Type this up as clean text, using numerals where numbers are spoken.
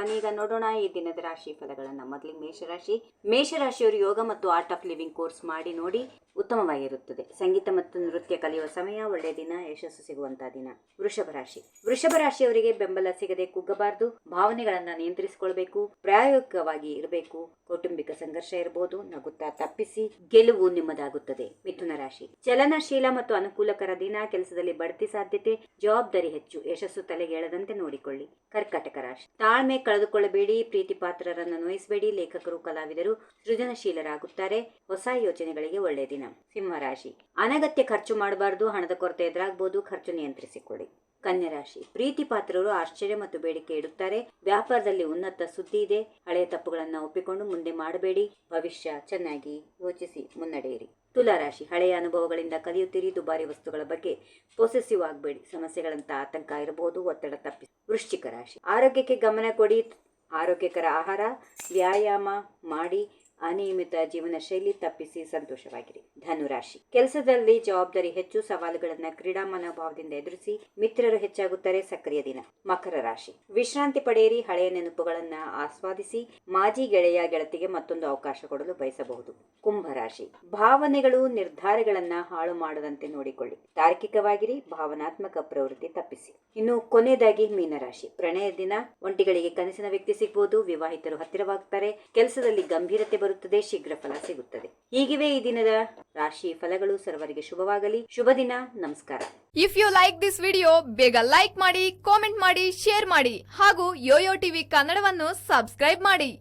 ಬನ್ನಿ ಈಗ ನೋಡೋಣ ಈ ದಿನದ ರಾಶಿ ಫಲಗಳನ್ನ. ಮೊದಲಿಗೆ ಮೇಷರಾಶಿಯವರು ಯೋಗ ಮತ್ತು ಆರ್ಟ್ ಆಫ್ ಲಿವಿಂಗ್ ಕೋರ್ಸ್ ಮಾಡಿ ನೋಡಿ, ಉತ್ತಮವಾಗಿರುತ್ತದೆ. ಸಂಗೀತ ಮತ್ತು ನೃತ್ಯ ಕಲಿಯುವ ಸಮಯ, ಒಳ್ಳೆಯ ದಿನ, ಯಶಸ್ಸು ಸಿಗುವಂತಹ ದಿನ. ವೃಷಭ ರಾಶಿಯವರಿಗೆ ಬೆಂಬಲ ಸಿಗದೆ ಕುಗ್ಗಬಾರದು, ಭಾವನೆಗಳನ್ನ ನಿಯಂತ್ರಿಸಿಕೊಳ್ಬೇಕು, ಪ್ರಾಯೋಗಿಕವಾಗಿ ಇರಬೇಕು. ಕೌಟುಂಬಿಕ ಸಂಘರ್ಷ ಇರಬಹುದು, ನಗುತ್ತಾ ತಪ್ಪಿಸಿ, ಗೆಲುವು ನಿಮ್ಮದಾಗುತ್ತದೆ. ಮಿಥುನ ರಾಶಿ ಚಲನಶೀಲ ಮತ್ತು ಅನುಕೂಲಕರ ದಿನ, ಕೆಲಸದಲ್ಲಿ ಬಡ್ತಿ ಸಾಧ್ಯತೆ, ಜವಾಬ್ದಾರಿ ಹೆಚ್ಚು, ಯಶಸ್ಸು ತಲೆಗೆ ಎಳದಂತೆ ನೋಡಿಕೊಳ್ಳಿ. ಕರ್ಕಾಟಕ ರಾಶಿ ತಾಳ್ಮೆ ಕಳೆದುಕೊಳ್ಳಬೇಡಿ, ಪ್ರೀತಿ ಪಾತ್ರರನ್ನು ನೋಯಿಸಬೇಡಿ, ಲೇಖಕರು ಕಲಾವಿದರು ಸೃಜನಶೀಲರಾಗುತ್ತಾರೆ, ಹೊಸ ಯೋಚನೆಗಳಿಗೆ ಒಳ್ಳೆಯ ದಿನ. ಸಿಂಹರಾಶಿ ಅನಗತ್ಯ ಖರ್ಚು ಮಾಡಬಾರದು, ಹಣದ ಕೊರತೆ ಎದುರಾಗಬಹುದು, ಖರ್ಚು ನಿಯಂತ್ರಿಸಿಕೊಳ್ಳಿ. ಕನ್ಯಾ ರಾಶಿ ಪ್ರೀತಿ ಪಾತ್ರರು ಆಶ್ಚರ್ಯ ಮತ್ತು ಬೇಡಿಕೆ ಇಡುತ್ತಾರೆ, ವ್ಯಾಪಾರದಲ್ಲಿ ಉನ್ನತ ಸುದ್ದಿ ಇದೆ, ಹಳೆಯ ತಪ್ಪುಗಳನ್ನು ಒಪ್ಪಿಕೊಂಡು ಮುಂದೆ ಮಾಡಬೇಡಿ, ಭವಿಷ್ಯ ಚೆನ್ನಾಗಿ ಯೋಚಿಸಿ ಮುನ್ನಡೆಯಿರಿ. ತುಲಾ ರಾಶಿ ಹಳೆಯ ಅನುಭವಗಳಿಂದ ಕಲಿಯುತ್ತೀರಿ, ದುಬಾರಿ ವಸ್ತುಗಳ ಬಗ್ಗೆ ಪೊಸೆಸಿವ್ ಆಗಬೇಡಿ, ಸಮಸ್ಯೆಗಳಂತ ಆತಂಕ ಇರಬಹುದು, ಒತ್ತಡ ತಪ್ಪಿಸಿ. ವೃಶ್ಚಿಕ ರಾಶಿ ಆರೋಗ್ಯಕ್ಕೆ ಗಮನ ಕೊಡಿ, ಆರೋಗ್ಯಕರ ಆಹಾರ, ವ್ಯಾಯಾಮ ಮಾಡಿ, ಅನಿಯಮಿತ ಜೀವನ ಶೈಲಿ ತಪ್ಪಿಸಿ ಸಂತೋಷವಾಗಿರಿ. ಧನುರಾಶಿ ಕೆಲಸದಲ್ಲಿ ಜವಾಬ್ದಾರಿ ಹೆಚ್ಚು, ಸವಾಲುಗಳನ್ನ ಕ್ರೀಡಾ ಮನೋಭಾವದಿಂದ ಎದುರಿಸಿ, ಮಿತ್ರರು ಹೆಚ್ಚಾಗುತ್ತಾರೆ, ಸಕ್ರಿಯ ದಿನ. ಮಕರ ರಾಶಿ ವಿಶ್ರಾಂತಿ ಪಡೆಯಿರಿ, ಹಳೆಯ ನೆನಪುಗಳನ್ನ ಆಸ್ವಾದಿಸಿ, ಮಾಜಿ ಗೆಳೆಯ ಗೆಳತಿಗೆ ಮತ್ತೊಂದು ಅವಕಾಶ ಕೊಡಲು ಬಯಸಬಹುದು. ಕುಂಭರಾಶಿ ಭಾವನೆಗಳು ನಿರ್ಧಾರಗಳನ್ನ ಹಾಳು ಮಾಡದಂತೆ ನೋಡಿಕೊಳ್ಳಿ, ತಾರ್ಕಿಕವಾಗಿರಿ, ಭಾವನಾತ್ಮಕ ಪ್ರವೃತ್ತಿ ತಪ್ಪಿಸಿ. ಇನ್ನು ಕೊನೆಯದಾಗಿ ಮೀನರಾಶಿ ಪ್ರಣಯ ದಿನ, ಒಂಟಿಗಳಿಗೆ ಕನಸಿನ ವ್ಯಕ್ತಿ ಸಿಗಬಹುದು, ವಿವಾಹಿತರು ಹತ್ತಿರವಾಗುತ್ತಾರೆ, ಕೆಲಸದಲ್ಲಿ ಗಂಭೀರತೆ ಬರುತ್ತದೆ, ಶೀಘ್ರ ಫಲ ಸಿಗುತ್ತದೆ. ಹೀಗಿವೆ ಈ ದಿನದ ರಾಶಿ ಫಲಗಳು. ಸರ್ವರಿಗೆ ಶುಭವಾಗಲಿ. ಶುಭ ದಿನ. ನಮಸ್ಕಾರ. If you like this video ಬೇಗ ಲೈಕ್ ಮಾಡಿ, ಕಾಮೆಂಟ್ ಮಾಡಿ, ಶೇರ್ ಮಾಡಿ ಹಾಗೂ ಯೋಯೋ ಟಿವಿ ಕನ್ನಡವನ್ನು ಸಬ್ಸ್ಕ್ರೈಬ್ ಮಾಡಿ.